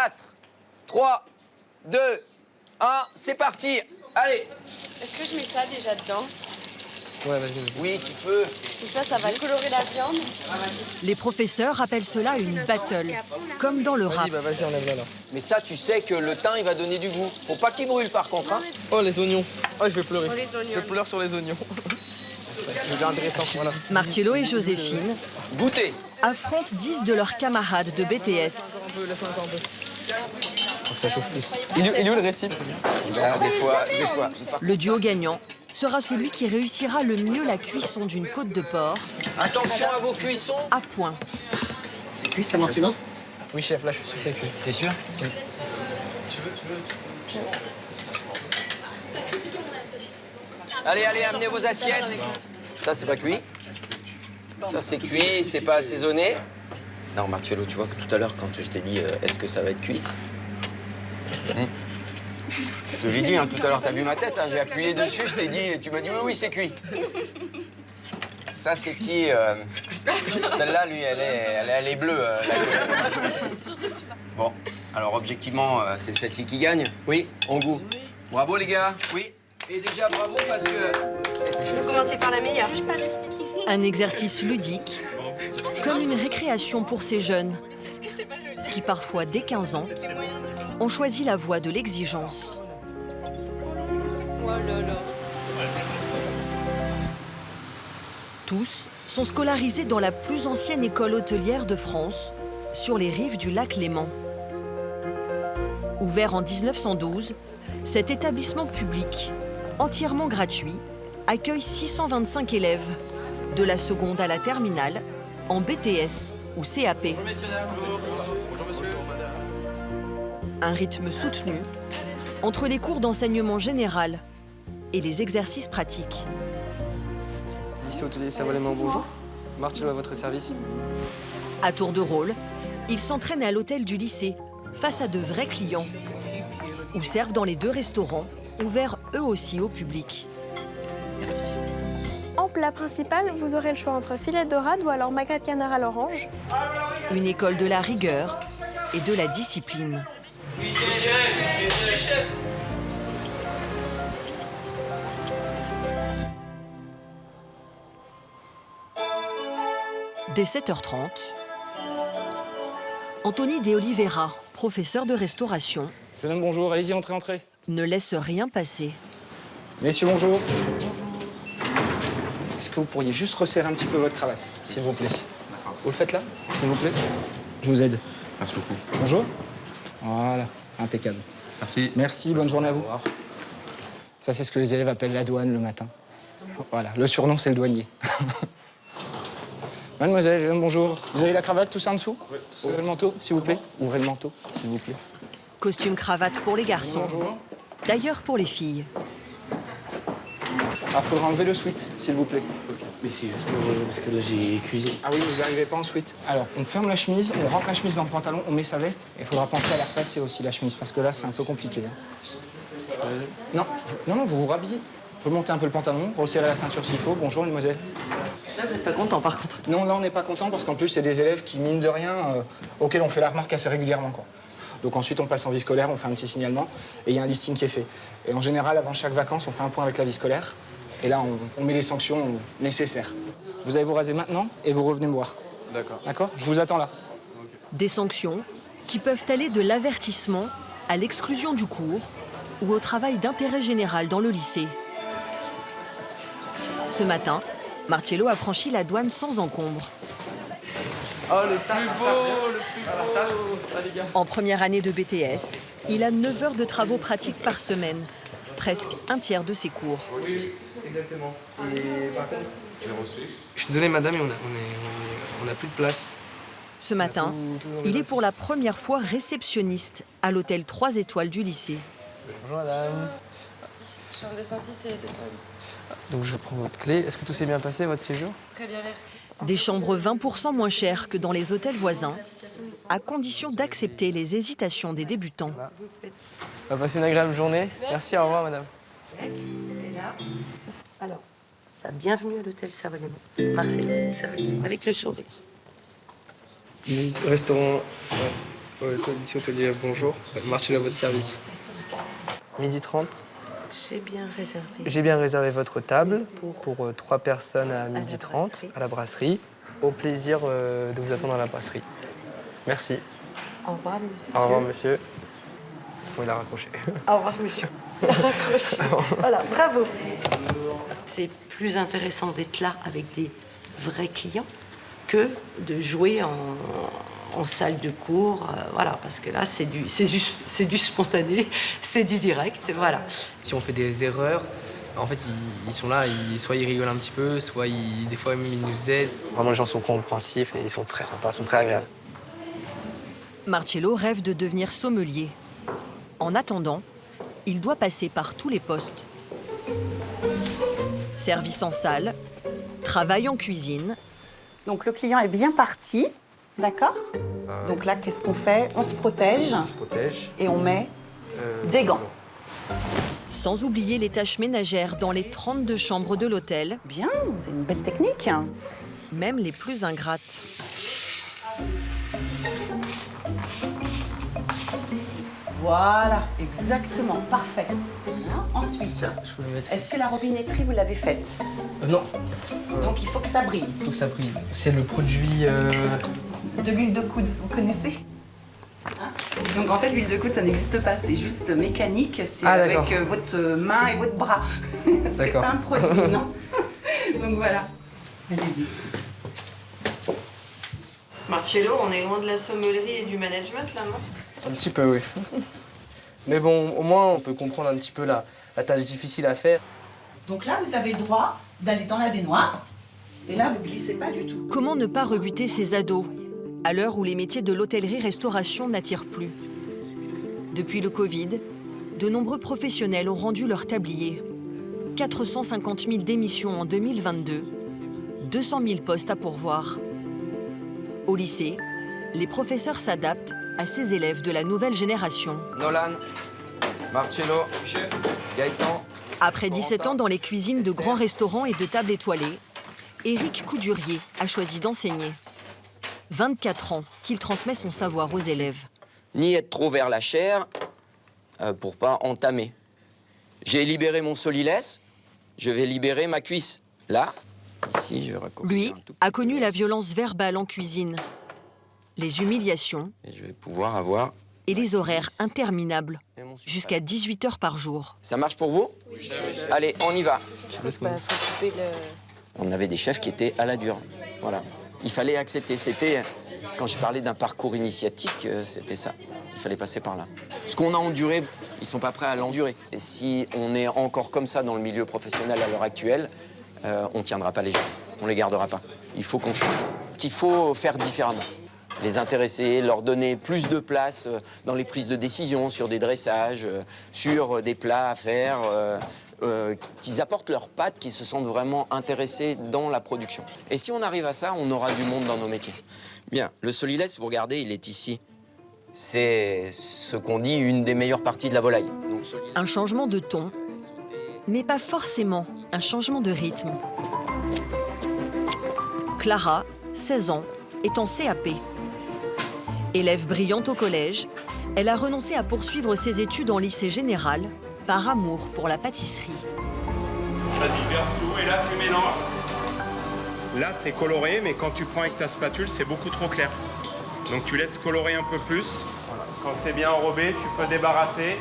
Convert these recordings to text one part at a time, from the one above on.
4, 3, 2, 1, c'est parti. Allez. Est-ce que je mets ça déjà dedans? Ouais, vas-y. Oui, tu peux. Comme ça va colorer la viande. Les professeurs appellent cela une battle, comme dans le rap. Vas-y, enlève-la là. Mais ça, tu sais que le thym, il va donner du goût. Faut pas qu'il brûle, par contre. Hein. Oh, les oignons. Oh, je vais pleurer. Oh, les oignons. Je pleure sur les oignons. Je viens intéressant, voilà. Marcello et Joséphine Goûtez. affrontent 10 de leurs camarades de BTS. Laisse-moi encore un peu. Faut que ça chauffe plus. Il est où le récit? Là, des fois. Le duo gagnant sera celui qui réussira le mieux la cuisson d'une côte de porc Attention à vos cuissons. à point. C'est cuit, ça marche bien? Oui, chef, là, je suis sûr que c'est cuit. T'es sûr? Oui. Allez, amenez vos assiettes. Ça, c'est pas cuit. Ça, c'est cuit, c'est pas assaisonné. Non, Marcello, tu vois que tout à l'heure, quand je t'ai dit est-ce que ça va être cuit? Je te l'ai dit, hein, tout à l'heure, t'as vu ma tête, hein, j'ai appuyé dessus, je t'ai dit, tu m'as dit oui, c'est cuit. Ça, c'est qui Celle-là, lui, elle est bleue. Bon, alors objectivement, c'est celle-ci qui gagne. Oui, en goût. Bravo, les gars. Oui. Et déjà, bravo, parce que... Je vais commencer par la meilleure. Juste par l'esthétique. Un exercice ludique, comme une récréation pour ces jeunes qui, parfois dès 15 ans, ont choisi la voie de l'exigence. Oh là là. Tous sont scolarisés dans la plus ancienne école hôtelière de France, sur les rives du lac Léman. Ouvert en 1912, cet établissement public, entièrement gratuit, accueille 625 élèves, de la seconde à la terminale, en BTS ou CAP. Un rythme soutenu entre les cours d'enseignement général et les exercices pratiques. Lycée hôtelier Savoie-Léman, bonjour. Marcello à votre service. À tour de rôle, ils s'entraînent à l'hôtel du lycée, face à de vrais clients, ou servent dans les 2 restaurants, ouverts eux aussi au public. En plat principal, vous aurez le choix entre filet de dorade ou alors magret de canard à l'orange. Une école de la rigueur et de la discipline. Dès 7h30, Anthony De Oliveira, professeur de restauration, Jeune homme, bonjour. Allez-y, entrez. ne laisse rien passer. Messieurs, bonjour. Est-ce que vous pourriez juste resserrer un petit peu votre cravate, s'il vous plaît? Vous le faites là, s'il vous plaît? Je vous aide. Merci beaucoup. Bonjour. Voilà, impeccable. Merci. Merci, bonne journée à vous. Ça, c'est ce que les élèves appellent la douane le matin. Voilà, le surnom, c'est le douanier. Mademoiselle, jeune homme, bonjour. Vous avez la cravate, tout ça en dessous? Oui, tout ça. Ouvrez le manteau, s'il vous plaît. Ouvrez le manteau, s'il vous plaît. Costume-cravate pour les garçons, Bonjour. d'ailleurs pour les filles. Ah, faudra enlever le sweat, s'il vous plaît. Mais c'est juste parce que là, j'ai cuisiné. Ah oui, vous n'arrivez pas en sweat. Alors, on ferme la chemise, on rentre la chemise dans le pantalon, on met sa veste. Et il faudra penser à la repasser aussi, la chemise, parce que là, c'est un peu compliqué. Hein. Non, vous vous rhabillez. Remontez un peu le pantalon, resserrez la ceinture s'il faut. Bonjour, mademoiselle. Là, vous n'êtes pas content, par contre. Non, là, on n'est pas content, parce qu'en plus, c'est des élèves qui, mine de rien, auxquels on fait la remarque assez régulièrement, quoi. Donc ensuite, on passe en vie scolaire, on fait un petit signalement, et il y a un listing qui est fait. Et en général, avant chaque vacances, on fait un point avec la vie scolaire. Et là, on met les sanctions nécessaires. Vous allez vous raser maintenant et vous revenez me voir. D'accord. D'accord? Je vous attends là. Des sanctions qui peuvent aller de l'avertissement à l'exclusion du cours ou au travail d'intérêt général dans le lycée. Ce matin, Marcello a franchi la douane sans encombre. Oh, le plus beau, le plus beau. Ah, les gars. En première année de BTS, il a 9 heures de travaux pratiques par semaine, presque un tiers de ses cours. Oui, exactement. Et par contre, je suis désolé, madame, mais on a plus de place. Ce matin, il est pour la première fois réceptionniste à l'hôtel 3 étoiles du lycée. Bonjour, madame. Chambre 206 et 208. Donc, je prends votre clé. Est-ce que tout s'est bien passé, votre séjour? Très bien, merci. Des chambres 20% moins chères que dans les hôtels voisins, à condition d'accepter les hésitations des débutants. On va passer une agréable journée. Merci, au revoir, madame. Alors, bienvenue à l'hôtel Savoie-Léman. Marcello, service, avec le sourire. Restaurant Ici, hôtelier, bonjour. Marcello à votre service. 12h30. J'ai bien réservé. J'ai bien réservé votre table pour 3 personnes à 12h30 à la brasserie. Au plaisir de vous attendre à la brasserie. Merci. Au revoir, monsieur. Au revoir, monsieur. Bon, il a raccroché. Au revoir, monsieur. Il a raccroché. Voilà, bravo. C'est plus intéressant d'être là avec des vrais clients que de jouer en salle de cours, voilà, parce que là, c'est du spontané, c'est du direct, voilà. Si on fait des erreurs, en fait, ils sont là, soit ils rigolent un petit peu, soit des fois même ils nous aident. Vraiment, les gens sont compréhensifs et ils sont très sympas, ils sont très agréables. Marcello rêve de devenir sommelier. En attendant, il doit passer par tous les postes. Service en salle, travail en cuisine. Donc le client est bien parti, d'accord? Donc là, qu'est-ce qu'on fait? On se protège. On se protège. Et on met des gants. Sans oublier les tâches ménagères dans les 32 chambres de l'hôtel. Bien, c'est une belle technique. Même les plus ingrates. Voilà, exactement, parfait. Ensuite, Je peux le mettre est-ce que la robinetterie, vous l'avez faite? Non. Donc il faut que ça brille. Il faut que ça brille. C'est le produit... De l'huile de coude, vous connaissez? Hein? Donc en fait, l'huile de coude, ça n'existe pas, c'est juste mécanique, c'est avec votre main et votre bras. C'est pas un produit, non? Donc voilà. Allez-y. Marcello, on est loin de la sommellerie et du management là, non? Un petit peu, oui. Mais bon, au moins, on peut comprendre un petit peu la tâche difficile à faire. Donc là, vous avez le droit d'aller dans la baignoire. Et là, vous glissez pas du tout. Comment ne pas rebuter ces ados, à l'heure où les métiers de l'hôtellerie-restauration n'attirent plus? Depuis le Covid, de nombreux professionnels ont rendu leur tablier. 450 000 démissions en 2022, 200 000 postes à pourvoir. Au lycée, les professeurs s'adaptent à ces élèves de la nouvelle génération. Nolan, Marcello, Gaëtan. Après 17 ans dans les cuisines de grands restaurants et de tables étoilées, Éric Coudurier a choisi d'enseigner. 24 ans qu'il transmet son savoir aux élèves. Ni être trop vers la chair pour pas entamer. J'ai libéré mon solilès, je vais libérer ma cuisse. Là, ici, je vais raccourcir. Lui a connu la violence verbale en cuisine, les humiliations et je vais pouvoir avoir... et les horaires interminables, jusqu'à 18 heures par jour. Ça marche pour vous? Oui. Allez, on y va. On avait des chefs qui étaient à la dure. Voilà. Il fallait accepter. C'était, quand je parlais d'un parcours initiatique, c'était ça. Il fallait passer par là. Ce qu'on a enduré, ils ne sont pas prêts à l'endurer. Et si on est encore comme ça dans le milieu professionnel à l'heure actuelle, on ne tiendra pas les gens. On ne les gardera pas. Il faut qu'on change. Qu'il faut faire différemment. Les intéresser, leur donner plus de place dans les prises de décision, sur des dressages, sur des plats à faire, qu'ils apportent leurs pattes, qu'ils se sentent vraiment intéressés dans la production. Et si on arrive à ça, on aura du monde dans nos métiers. Bien, le solilès, vous regardez, il est ici. C'est ce qu'on dit une des meilleures parties de la volaille. Donc, un changement de ton, mais pas forcément un changement de rythme. Clara, 16 ans, est en CAP. Élève brillante au collège, elle a renoncé à poursuivre ses études en lycée général par amour pour la pâtisserie. Vas-y, verse tout et là tu mélanges. Là c'est coloré, mais quand tu prends avec ta spatule, c'est beaucoup trop clair. Donc tu laisses colorer un peu plus. Voilà. Quand c'est bien enrobé, tu peux débarrasser.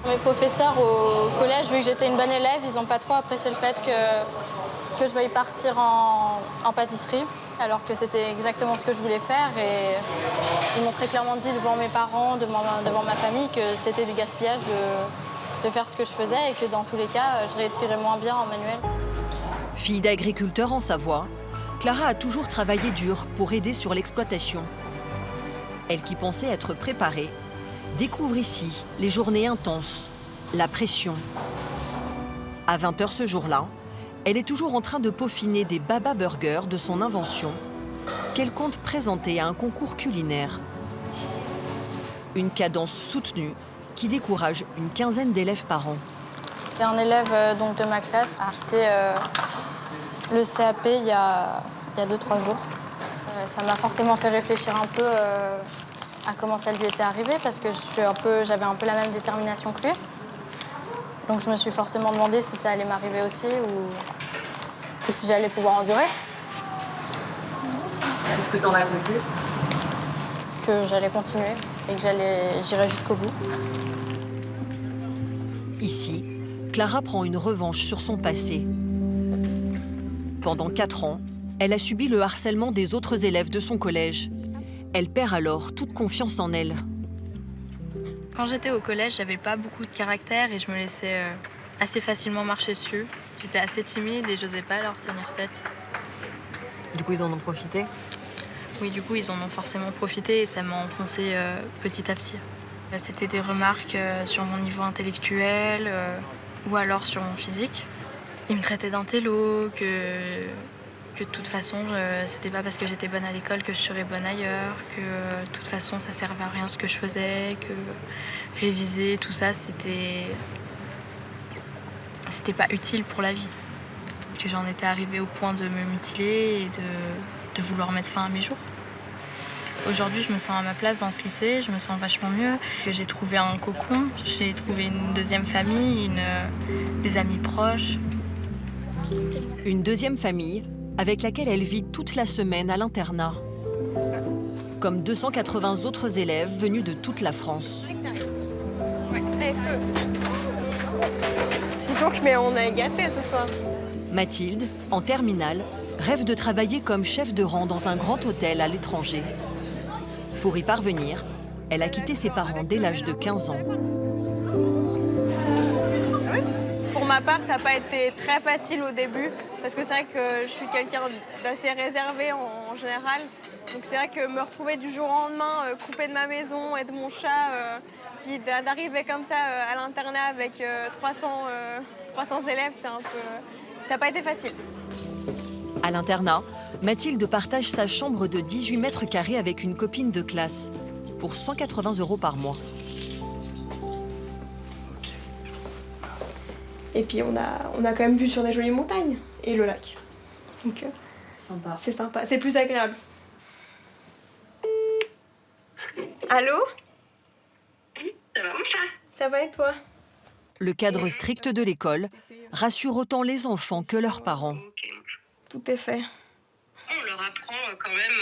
Mes professeurs au collège, vu que j'étais une bonne élève, ils n'ont pas trop apprécié le fait que je veuille partir en pâtisserie, alors que c'était exactement ce que je voulais faire. Et ils m'ont très clairement dit devant mes parents, devant ma famille, que c'était du gaspillage de faire ce que je faisais et que dans tous les cas, je réussirais moins bien en manuel. Fille d'agriculteur en Savoie, Clara a toujours travaillé dur pour aider sur l'exploitation. Elle qui pensait être préparée, découvre ici les journées intenses, la pression. À 20h ce jour-là, elle est toujours en train de peaufiner des baba burgers de son invention qu'elle compte présenter à un concours culinaire. Une cadence soutenue qui décourage une quinzaine d'élèves par an. Il y a un élève donc, de ma classe qui a quitté le CAP il y a 2-3 jours. Ça m'a forcément fait réfléchir un peu à comment ça lui était arrivé parce que j'avais un peu la même détermination que lui. Donc je me suis forcément demandé si ça allait m'arriver aussi ou si j'allais pouvoir endurer. Est-ce que tu en as conclu? Que j'allais continuer et que j'irais jusqu'au bout. Ici, Clara prend une revanche sur son passé. Pendant 4 ans, elle a subi le harcèlement des autres élèves de son collège. Elle perd alors toute confiance en elle. Quand j'étais au collège, j'avais pas beaucoup de caractère et je me laissais assez facilement marcher dessus. J'étais assez timide et j'osais pas leur tenir tête. Du coup, ils en ont profité? Oui, du coup, ils en ont forcément profité et ça m'a enfoncé petit à petit. C'était des remarques sur mon niveau intellectuel ou alors sur mon physique. Ils me traitaient d'intello, que de toute façon, c'était pas parce que j'étais bonne à l'école que je serais bonne ailleurs, que de toute façon, ça servait à rien ce que je faisais, que réviser, tout ça, c'était pas utile pour la vie. Que j'en étais arrivée au point de me mutiler et de vouloir mettre fin à mes jours. Aujourd'hui, je me sens à ma place dans ce lycée, je me sens vachement mieux. J'ai trouvé un cocon, j'ai trouvé une deuxième famille, des amis proches. Une deuxième famille avec laquelle elle vit toute la semaine à l'internat. Comme 280 autres élèves venus de toute la France. Allez, feu. Donc, mais on est gâtés ce soir. Mathilde, en terminale, rêve de travailler comme chef de rang dans un grand hôtel à l'étranger. Pour y parvenir, elle a quitté ses parents dès l'âge de 15 ans. Pour ma part, ça n'a pas été très facile au début, parce que c'est vrai que je suis quelqu'un d'assez réservé en général. Donc c'est vrai que me retrouver du jour au lendemain, coupée de ma maison et de mon chat, puis d'arriver comme ça à l'internat avec 300 élèves, ça n'a pas été facile. À l'internat, Mathilde partage sa chambre de 18 mètres carrés avec une copine de classe pour 180 € par mois. Et puis on a quand même vue sur des jolies montagnes et le lac. Donc c'est sympa, c'est plus agréable. Allô? Ça va mon chat? Ça va et toi? Le cadre strict de l'école rassure autant les enfants que leurs parents. Tout est fait. On leur apprend quand même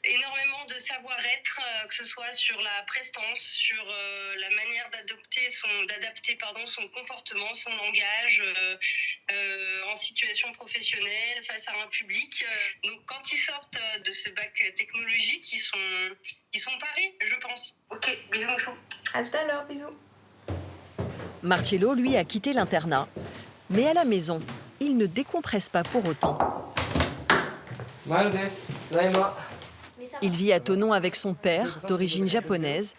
énormément de savoir-être, que ce soit sur la prestance, sur la manière d'adapter son comportement, son langage en situation professionnelle, face à un public. Donc quand ils sortent de ce bac technologique, ils sont parés, je pense. Ok, bisous mon chou. À tout à l'heure, bisous. Marcello, lui, a quitté l'internat. Mais à la maison, il ne décompresse pas pour autant. Il vit à Thonon avec son père, d'origine japonaise,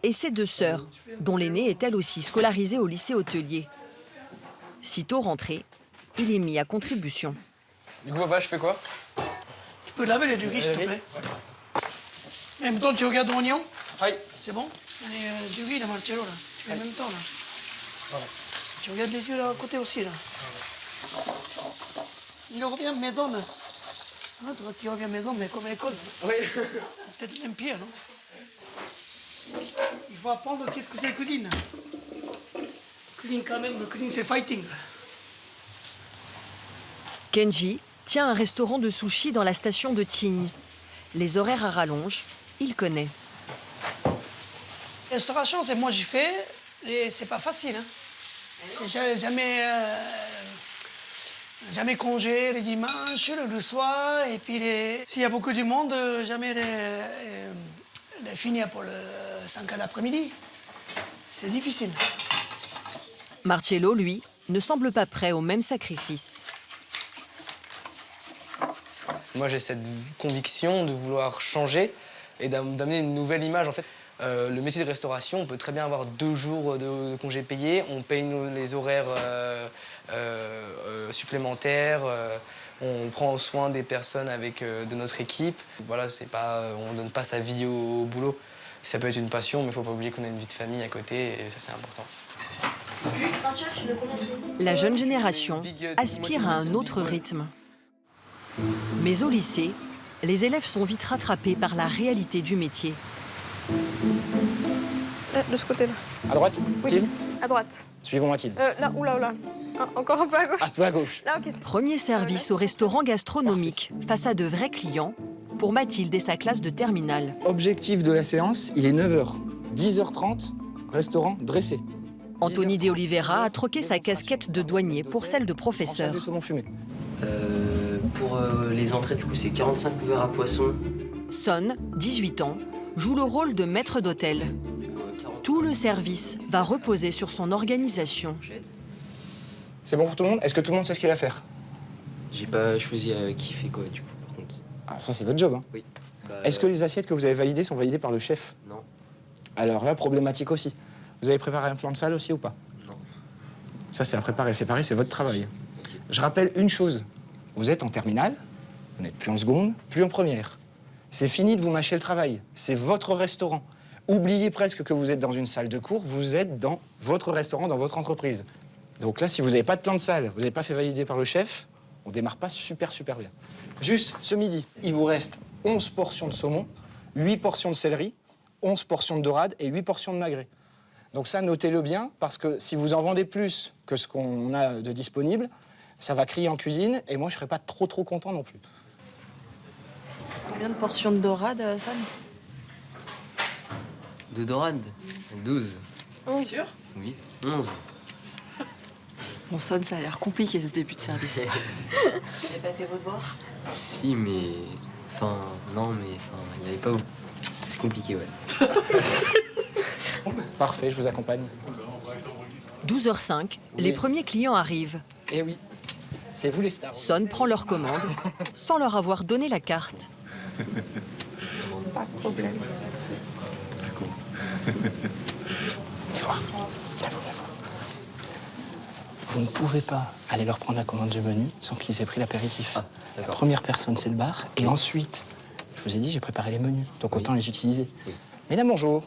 et ses 2 sœurs, dont l'aînée est elle aussi scolarisée au lycée hôtelier. Sitôt rentré, il est mis à contribution. Du coup, papa, je fais quoi? Tu peux laver les du riz, s'il te plaît. En même temps, tu regardes l'oignon. Oui. C'est bon? Allez, du riz, là, Marcello, là. Tu fais en même temps, là. Voilà. Tu regardes les yeux, là, à côté aussi, là. Il revient maison, là. Tu reviens maison, mais comme à l'école. Oui. Peut-être même pire, non? Il faut apprendre qu'est-ce que c'est la cuisine. Cuisine, quand même, la cuisine, c'est fighting. Kenji tient un restaurant de sushi dans la station de Tignes. Les horaires à rallonge, il connaît. Restauration, c'est moi j'y fais, et c'est pas facile. Hein. C'est jamais congé les dimanches, le soir, et puis s'il y a beaucoup du monde, jamais les finir pour le 5 heures d'après-midi. C'est difficile. Marcello, lui, ne semble pas prêt au même sacrifice. Moi, j'ai cette conviction de vouloir changer et d'amener une nouvelle image. En fait, le métier de restauration, on peut très bien avoir 2 jours de congés payés. On paye les horaires supplémentaires. On prend soin des personnes de notre équipe. Voilà, on ne donne pas sa vie au boulot. Ça peut être une passion, mais il ne faut pas oublier qu'on a une vie de famille à côté, et ça, c'est important. La jeune génération aspire à un autre rythme. Mais au lycée, les élèves sont vite rattrapés par la réalité du métier. De ce côté-là. À droite, Oui, Mathilde. à droite. Suivons Mathilde. Là, oula. Ah, encore un peu à gauche. Un peu à gauche. Là, ok. Premier service au restaurant gastronomique, face à de vrais clients, pour Mathilde et sa classe de terminale. Objectif de la séance, il est 9h. 10h30, restaurant dressé. Anthony De Oliveira a troqué sa casquette de douanier pour celle de professeur. Du saumon fumé. Pour les entrées, du coup, c'est 45 couverts à poisson. Son, 18 ans, joue le rôle de maître d'hôtel. Tout le service va reposer sur son organisation. C'est bon pour tout le monde? Est-ce que tout le monde sait ce qu'il a à faire? J'ai pas choisi qui fait quoi, du coup, par contre. Ah, ça, c'est votre job, hein. Oui. Est-ce que les assiettes que vous avez validées sont validées par le chef? Non. Alors là, problématique aussi. Vous avez préparé un plan de salle aussi ou pas? Non. Ça, c'est à préparer. C'est pareil, c'est votre travail. Je rappelle une chose. Vous êtes en terminale, vous n'êtes plus en seconde, plus en première. C'est fini de vous mâcher le travail. C'est votre restaurant. Oubliez presque que vous êtes dans une salle de cours, vous êtes dans votre restaurant, dans votre entreprise. Donc là, si vous n'avez pas de plan de salle, vous n'avez pas fait valider par le chef, on démarre pas super bien. Juste, ce midi, il vous reste 11 portions de saumon, 8 portions de céleri, 11 portions de dorade et 8 portions de magret. Donc ça, notez-le bien, parce que si vous en vendez plus que ce qu'on a de disponible, ça va crier en cuisine, et moi, je ne serai pas trop content non plus. Combien de portions de dorade, Son? De dorade 12. Sûr? Oui. 11. Bon, Son, ça a l'air compliqué ce début de service. Vous n'avez pas fait vos devoirs? Si, mais... Enfin, non, mais... Enfin, il n'y avait pas... C'est compliqué, ouais. Parfait, je vous accompagne. 12h05, les premiers clients arrivent. Eh oui, c'est vous les stars. Son prend leur commande, sans leur avoir donné la carte. Pas de problème. Vous ne pouvez pas aller leur prendre la commande du menu sans qu'ils aient pris l'apéritif. Ah, la première personne, c'est le bar. Et ensuite, je vous ai dit, j'ai préparé les menus. Donc autant les utiliser. Oui. Mesdames, bonjour.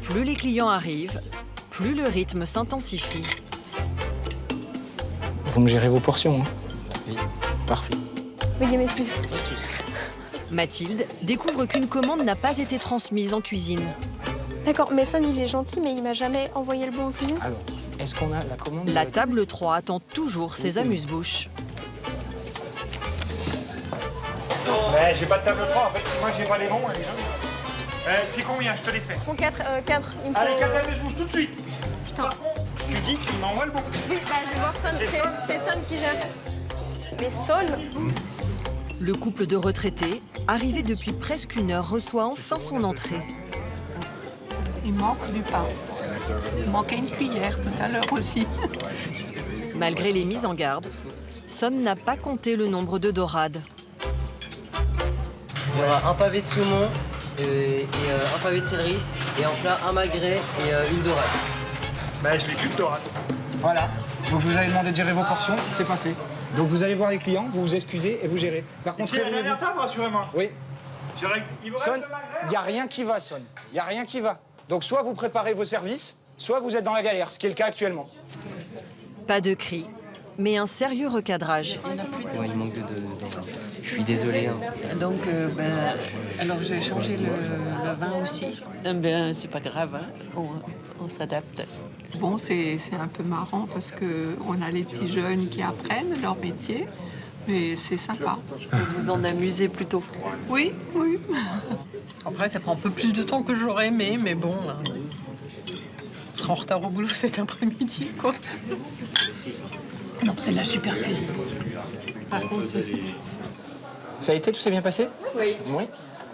Plus les clients arrivent, plus le rythme s'intensifie. Vous me gérez vos portions, hein? Oui. Parfait. Veuillez m'excuser. Mathilde découvre qu'une commande n'a pas été transmise en cuisine. D'accord, mais Son, il est gentil, mais il m'a jamais envoyé le bon en cuisine. Alors, est-ce qu'on a la commande? La table 3 attend toujours ses amuse-bouches. Ouais, j'ai pas de table 3, en fait, moi j'ai pas les bons, les gens. C'est combien? Je te les fais. Bon, 4, il me faut... Allez, 4 amuse-bouches tout de suite. Putain. Par contre, tu dis qu'il m'envoie le bon. Oui, bah, je vais voir Son, c'est Son qui gère. Mais Son... Le couple de retraités, arrivé depuis presque une heure, reçoit enfin son entrée. Il manque du pain. Il manquait une cuillère tout à l'heure aussi. Malgré les mises en garde, Son n'a pas compté le nombre de dorades. Il y aura un pavé de saumon et un pavé de céleri, et en plat un magret et une dorade. Bah, je l'ai plus de dorade. Voilà. Donc je vous avais demandé de gérer vos portions, c'est pas fait. Donc vous allez voir les clients, vous vous excusez et vous gérez. Par contre, Ici, la dernière table, rassurez-moi. Oui. Il vous Son, reste le magret? il n'y a rien qui va, Son. Il n'y a rien qui va. Donc soit vous préparez vos services, soit vous êtes dans la galère, ce qui est le cas actuellement. Pas de cris, mais un sérieux recadrage. Ouais, il manque de je suis désolé. Hein. Donc, alors j'ai changé le vin aussi. Ben, c'est pas grave, hein. On s'adapte. Bon, c'est un peu marrant parce qu'on a les petits jeunes qui apprennent leur métier, mais c'est sympa. Vous vous en amusez plutôt? Oui. Après, ça prend un peu plus de temps que j'aurais aimé, mais bon, on sera en retard au boulot cet après-midi, quoi. Non, c'est de la super cuisine. Par contre, Ça a été, tout s'est bien passé? Oui.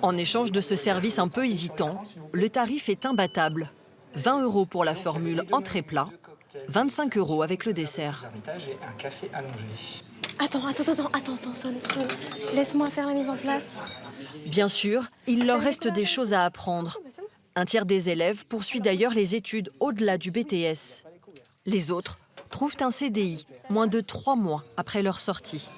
En échange de ce service un peu hésitant, le tarif est imbattable. 20 € pour la formule entrée-plat, 25 € avec le dessert. Et un café allongé. Attends, Son. Laisse-moi faire la mise en place. Bien sûr, il leur reste des choses à apprendre. Un tiers des élèves poursuit d'ailleurs les études au-delà du BTS. Les autres trouvent un CDI moins de 3 mois après leur sortie.